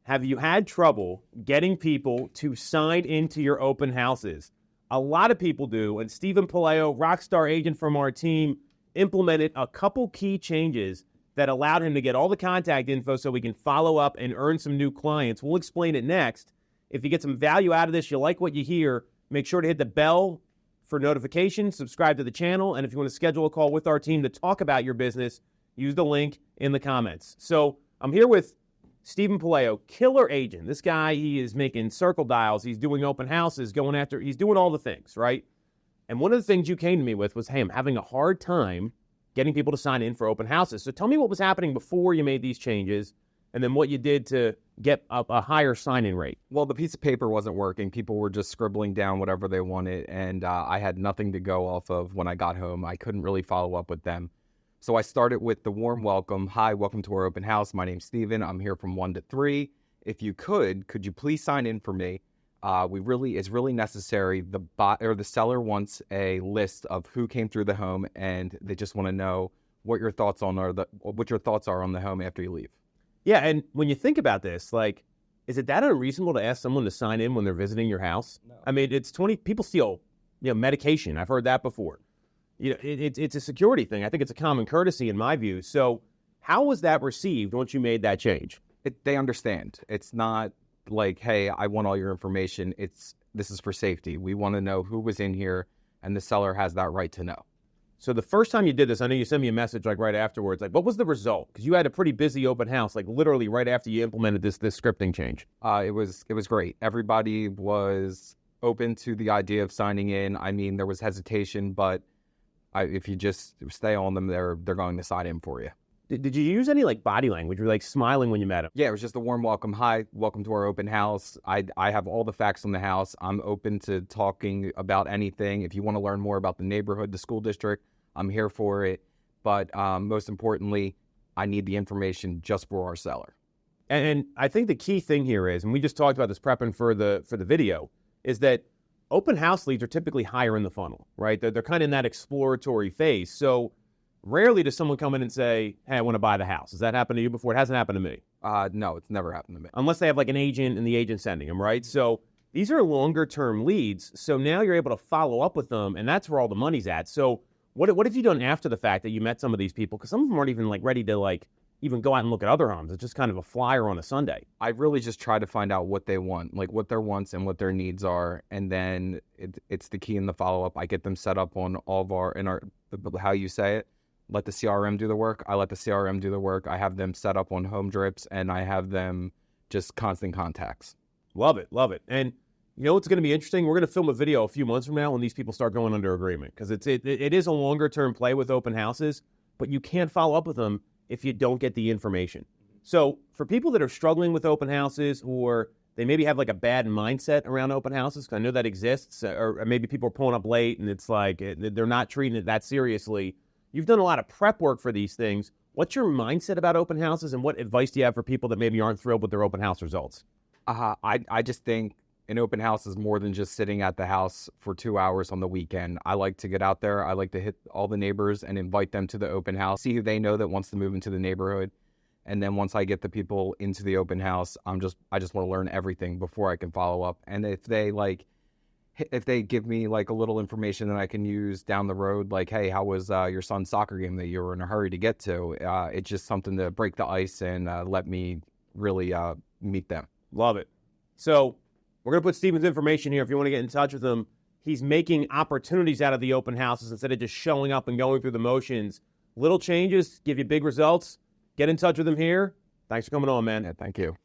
have you had trouble getting people to sign into your open houses? A lot of people do, and Stephen Puleo, rockstar agent from our team, implemented a couple key changes that allowed him to get all the contact info so we can follow up and earn some new clients. We'll explain it next. If you get some value out of this, you like what you hear, make sure to hit the bell for notifications, subscribe to the channel, and if you want to schedule a call with our team to talk about your business, use the link in the comments. So I'm here with Stephen Puleo, killer agent. This guy, he is making circle dials. He's doing open houses, he's doing all the things, right? And one of the things you came to me with was, hey, I'm having a hard time getting people to sign in for open houses. So tell me what was happening before you made these changes and then what you did to get a higher sign-in rate. Well, the piece of paper wasn't working. People were just scribbling down whatever they wanted, and I had nothing to go off of when I got home. I couldn't really follow up with them. So I started with the warm welcome. Hi, welcome to our open house. My name's Stephen. I'm here from 1 to 3. If you could you please sign in for me? It's really necessary. The seller wants a list of who came through the home, and they just want to know what your thoughts are on the home after you leave. Yeah, and when you think about this, like, is it that unreasonable to ask someone to sign in when they're visiting your house? No. I mean, people steal, medication. I've heard that before. It's a security thing. I think it's a common courtesy in my view. So how was that received once you made that change? They understand. It's not like, hey, I want all your information. This is for safety. We want to know who was in here, and the seller has that right to know. So the first time you did this, I know you sent me a message like right afterwards. Like, what was the result? Because you had a pretty busy open house, like literally right after you implemented this scripting change. It was great. Everybody was open to the idea of signing in. I mean, there was hesitation, but if you just stay on them, they're going to sign in for you. Did you use any like body language? Were you like smiling when you met them? Yeah, it was just a warm welcome. Hi, welcome to our open house. I have all the facts on the house. I'm open to talking about anything. If you want to learn more about the neighborhood, the school district, I'm here for it. But most importantly, I need the information just for our seller. And I think the key thing here is, and we just talked about this prepping for the video, is that open house leads are typically higher in the funnel, right? They're kind of in that exploratory phase. So rarely does someone come in and say, hey, I want to buy the house. Has that happened to you before? It hasn't happened to me. No, it's never happened to me. Unless they have like an agent and the agent sending them, right? So these are longer term leads. So now you're able to follow up with them, and that's where all the money's at. So what have you done after the fact that you met some of these people? Because some of them aren't even like ready to like even go out and look at other homes. It's just kind of a flyer on a Sunday. I really just try to find out what they want, like what their wants and what their needs are. And then it's the key in the follow-up. I get them set up on all of how you say it, let the CRM do the work. I let the CRM do the work. I have them set up on home drips, and I have them just constant contacts. Love it, love it. And you know what's going to be interesting? We're going to film a video a few months from now when these people start going under agreement, because it is a longer-term play with open houses, but you can't follow up with them if you don't get the information. So for people that are struggling with open houses, or they maybe have like a bad mindset around open houses, because I know that exists, or maybe people are pulling up late and it's like they're not treating it that seriously. You've done a lot of prep work for these things. What's your mindset about open houses, and what advice do you have for people that maybe aren't thrilled with their open house results? I just think an open house is more than just sitting at the house for 2 hours on the weekend. I like to get out there. I like to hit all the neighbors and invite them to the open house, see who they know that wants to move into the neighborhood. And then once I get the people into the open house, I just want to learn everything before I can follow up. And if they give me like a little information that I can use down the road, like, hey, how was your son's soccer game that you were in a hurry to get to? It's just something to break the ice and let me really meet them. Love it. So we're going to put Stephen's information here if you want to get in touch with him. He's making opportunities out of the open houses instead of just showing up and going through the motions. Little changes give you big results. Get in touch with him here. Thanks for coming on, man. Yeah, thank you.